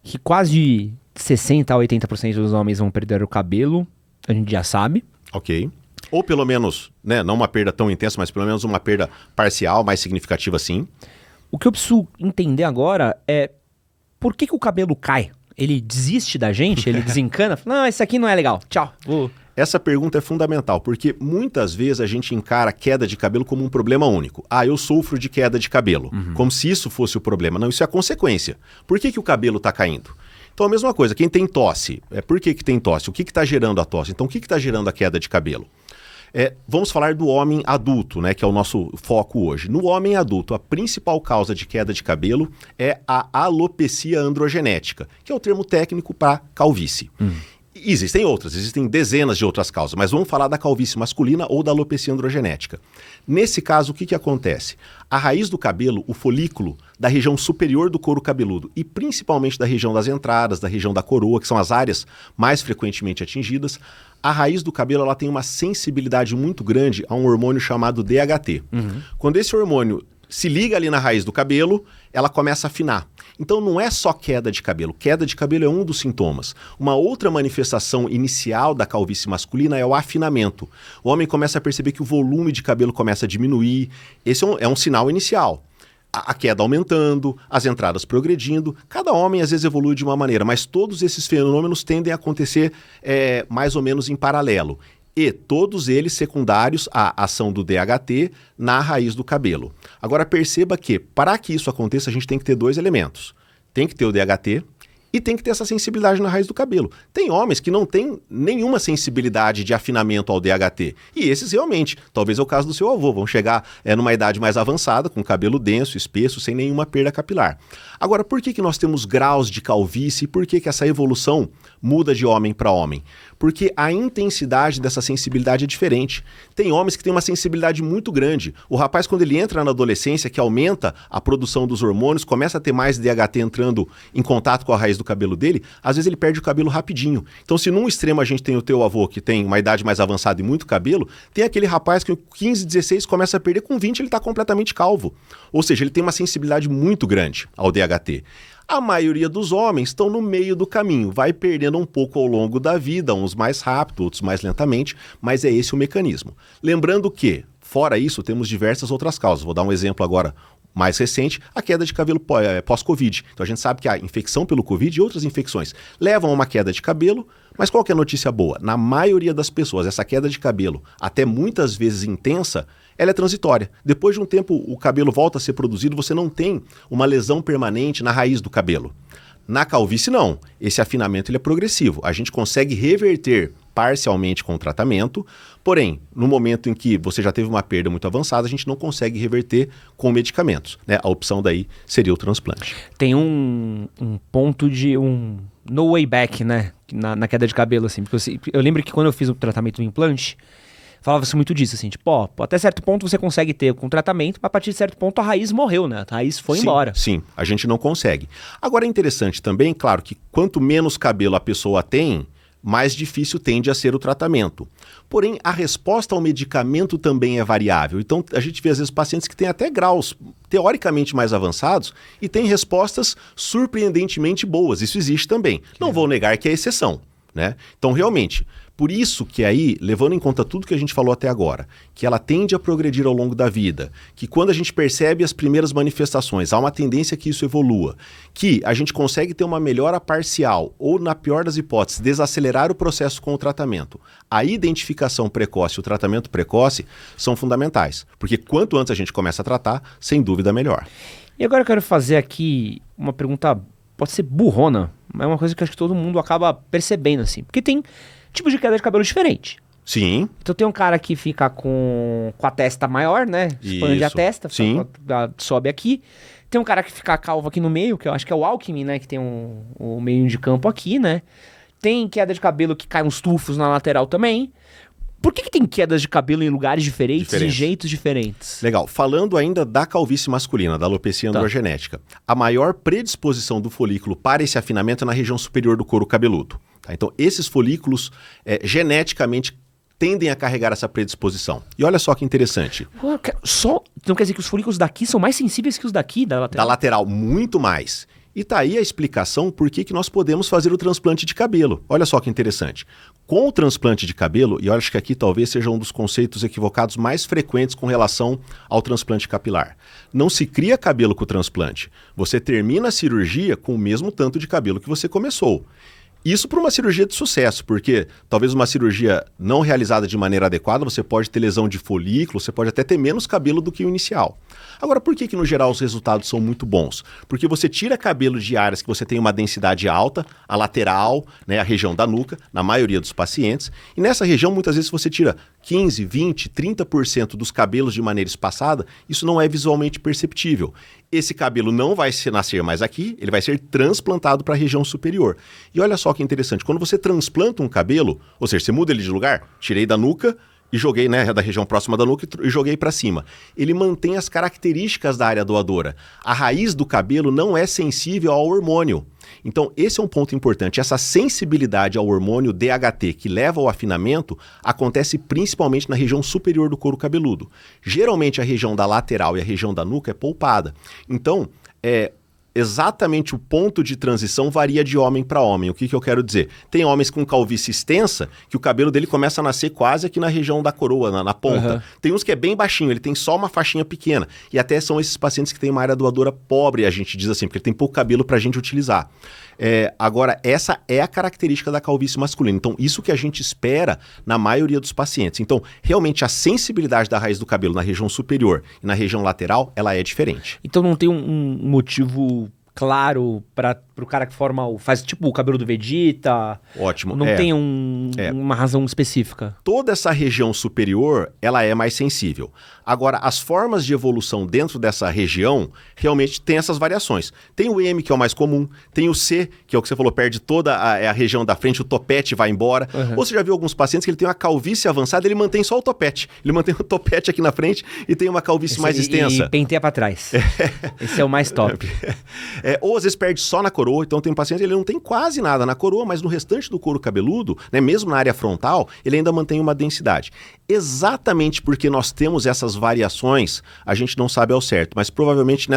que quase 60% a 80% dos homens vão perder o cabelo, a gente já sabe. Ok. Ou pelo menos, né, não uma perda tão intensa, mas pelo menos uma perda parcial, mais significativa sim. O que eu preciso entender agora é por que o cabelo cai? Ele desiste da gente? Ele desencana? Fala, não, isso aqui não é legal. Tchau. Essa pergunta é fundamental, porque muitas vezes a gente encara a queda de cabelo como um problema único. Ah, eu sofro de queda de cabelo. Como se isso fosse o problema. Não, isso é a consequência. Por que o cabelo está caindo? Então a mesma coisa, quem tem tosse, por que tem tosse? O que está gerando a tosse? Então o que está gerando a queda de cabelo? Vamos falar do homem adulto, né, que é o nosso foco hoje. No homem adulto, a principal causa de queda de cabelo é a alopecia androgenética, que é o termo técnico para calvície. Existem outras, existem dezenas de outras causas, mas vamos falar da calvície masculina ou da alopecia androgenética. Nesse caso, o que acontece? A raiz do cabelo, o folículo da região superior do couro cabeludo e principalmente da região das entradas, da região da coroa, que são as áreas mais frequentemente atingidas, a raiz do cabelo ela tem uma sensibilidade muito grande a um hormônio chamado DHT. Quando esse hormônio se liga ali na raiz do cabelo, ela começa a afinar. Então não é só queda de cabelo é um dos sintomas. Uma outra manifestação inicial da calvície masculina é o afinamento. O homem começa a perceber que o volume de cabelo começa a diminuir. Esse é um sinal inicial. A queda aumentando, as entradas progredindo. Cada homem às vezes evolui de uma maneira, mas todos esses fenômenos tendem a acontecer mais ou menos em paralelo. E todos eles secundários à ação do DHT na raiz do cabelo. Agora perceba que, para que isso aconteça, a gente tem que ter dois elementos. Tem que ter o DHT e tem que ter essa sensibilidade na raiz do cabelo. Tem homens que não têm nenhuma sensibilidade de afinamento ao DHT. E esses realmente, talvez é o caso do seu avô, vão chegar numa idade mais avançada, com cabelo denso, espesso, sem nenhuma perda capilar. Agora, por que nós temos graus de calvície e por que essa evolução muda de homem para homem? Porque a intensidade dessa sensibilidade é diferente. Tem homens que têm uma sensibilidade muito grande. O rapaz, quando ele entra na adolescência, que aumenta a produção dos hormônios, começa a ter mais DHT entrando em contato com a raiz do cabelo dele, às vezes ele perde o cabelo rapidinho. Então, se num extremo a gente tem o teu avô, que tem uma idade mais avançada e muito cabelo, tem aquele rapaz que com 15, 16 começa a perder, com 20 ele está completamente calvo. Ou seja, ele tem uma sensibilidade muito grande ao DHT. A maioria dos homens estão no meio do caminho, vai perdendo um pouco ao longo da vida, uns mais rápido, outros mais lentamente, mas é esse o mecanismo. Lembrando que, fora isso, temos diversas outras causas. Vou dar um exemplo agora mais recente, a queda de cabelo pós-Covid. Então a gente sabe que a infecção pelo Covid e outras infecções levam a uma queda de cabelo, mas qual que é a notícia boa? Na maioria das pessoas, essa queda de cabelo, até muitas vezes intensa, ela é transitória. Depois de um tempo, o cabelo volta a ser produzido, você não tem uma lesão permanente na raiz do cabelo. Na calvície, não. Esse afinamento ele é progressivo. A gente consegue reverter parcialmente com o tratamento, porém, no momento em que você já teve uma perda muito avançada, a gente não consegue reverter com medicamentos, né? A opção daí seria o transplante. Tem um ponto de no way back, né? Na queda de cabelo, assim. Porque eu lembro que quando eu fiz o tratamento do implante, falava-se muito disso, assim, tipo, até certo ponto você consegue ter com tratamento, mas a partir de certo ponto a raiz morreu, né? A raiz foi embora. Sim, a gente não consegue. Agora é interessante também, claro, que quanto menos cabelo a pessoa tem, mais difícil tende a ser o tratamento. Porém, a resposta ao medicamento também é variável. Então, a gente vê às vezes pacientes que têm até graus teoricamente mais avançados e têm respostas surpreendentemente boas. Isso existe também. Não vou negar que é exceção, né? Então, realmente, por isso que aí, levando em conta tudo que a gente falou até agora, que ela tende a progredir ao longo da vida, que quando a gente percebe as primeiras manifestações, há uma tendência que isso evolua, que a gente consegue ter uma melhora parcial ou, na pior das hipóteses, desacelerar o processo com o tratamento. A identificação precoce e o tratamento precoce são fundamentais, porque quanto antes a gente começa a tratar, sem dúvida melhor. E agora eu quero fazer aqui uma pergunta, pode ser burrona, mas é uma coisa que acho que todo mundo acaba percebendo, assim, porque tem tipos de queda de cabelo diferente. Sim. Então tem um cara que fica com a testa maior, né? Expande a testa, sobe aqui. Tem um cara que fica calvo aqui no meio, que eu acho que é o Alckmin, né? Que tem o meio de campo aqui, né? Tem queda de cabelo que cai uns tufos na lateral também. Por que tem quedas de cabelo em lugares diferentes, de jeitos diferentes? Legal. Falando ainda da calvície masculina, da alopecia androgenética, a maior predisposição do folículo para esse afinamento é na região superior do couro cabeludo. Tá? Então, esses folículos geneticamente tendem a carregar essa predisposição. E olha só que interessante. Então quer dizer que os folículos daqui são mais sensíveis que os daqui, da lateral? Da lateral, muito mais. E tá aí a explicação por que nós podemos fazer o transplante de cabelo. Olha só que interessante. Com o transplante de cabelo, e eu acho que aqui talvez seja um dos conceitos equivocados mais frequentes com relação ao transplante capilar. Não se cria cabelo com o transplante. Você termina a cirurgia com o mesmo tanto de cabelo que você começou. Isso para uma cirurgia de sucesso, porque talvez uma cirurgia não realizada de maneira adequada, você pode ter lesão de folículo, você pode até ter menos cabelo do que o inicial. Agora, por que no geral os resultados são muito bons? Porque você tira cabelo de áreas que você tem uma densidade alta, a lateral, né, a região da nuca, na maioria dos pacientes, e nessa região muitas vezes você tira 15, 20, 30% dos cabelos de maneira espaçada, isso não é visualmente perceptível. Esse cabelo não vai nascer mais aqui, ele vai ser transplantado para a região superior. E olha só que interessante, quando você transplanta um cabelo, ou seja, você muda ele de lugar, tirei da nuca e joguei, né, da região próxima da nuca e joguei para cima. Ele mantém as características da área doadora. A raiz do cabelo não é sensível ao hormônio. Então, esse é um ponto importante. Essa sensibilidade ao hormônio DHT que leva ao afinamento acontece principalmente na região superior do couro cabeludo. Geralmente, a região da lateral e a região da nuca é poupada. Então, exatamente o ponto de transição varia de homem para homem. O que eu quero dizer? Tem homens com calvície extensa que o cabelo dele começa a nascer quase aqui na região da coroa, na ponta. Uhum. Tem uns que é bem baixinho, ele tem só uma faixinha pequena. E até são esses pacientes que têm uma área doadora pobre, a gente diz assim, porque ele tem pouco cabelo para a gente utilizar. Agora, essa é a característica da calvície masculina. Então, isso que a gente espera na maioria dos pacientes. Então, realmente, a sensibilidade da raiz do cabelo na região superior e na região lateral, ela é diferente. Então, não tem um motivo claro para o cara que faz tipo o cabelo do Vegeta? Ótimo. Não tem uma razão específica? Toda essa região superior, ela é mais sensível. Agora, as formas de evolução dentro dessa região, realmente tem essas variações. Tem o M, que é o mais comum. Tem o C, que é o que você falou, perde toda a região da frente, o topete vai embora. Uhum. Ou você já viu alguns pacientes que ele tem uma calvície avançada, ele mantém só o topete. Ele mantém o topete aqui na frente e tem uma calvície mais extensa. E penteia para trás. Esse é o mais top. Ou às vezes perde só na coroa. Então tem um paciente, ele não tem quase nada na coroa, mas no restante do couro cabeludo, né, mesmo na área frontal, ele ainda mantém uma densidade. Exatamente porque nós temos essas variações, a gente não sabe ao certo, mas provavelmente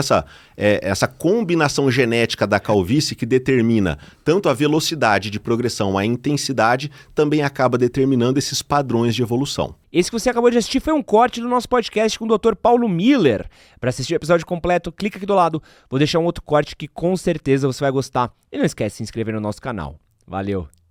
essa combinação genética da calvície que determina tanto a velocidade de progressão, a intensidade, também acaba determinando esses padrões de evolução. Esse que você acabou de assistir foi um corte do nosso podcast com o Dr. Paulo Miller. Para assistir o episódio completo, clica aqui do lado. Vou deixar um outro corte que com certeza você vai gostar. E não esquece de se inscrever no nosso canal. Valeu!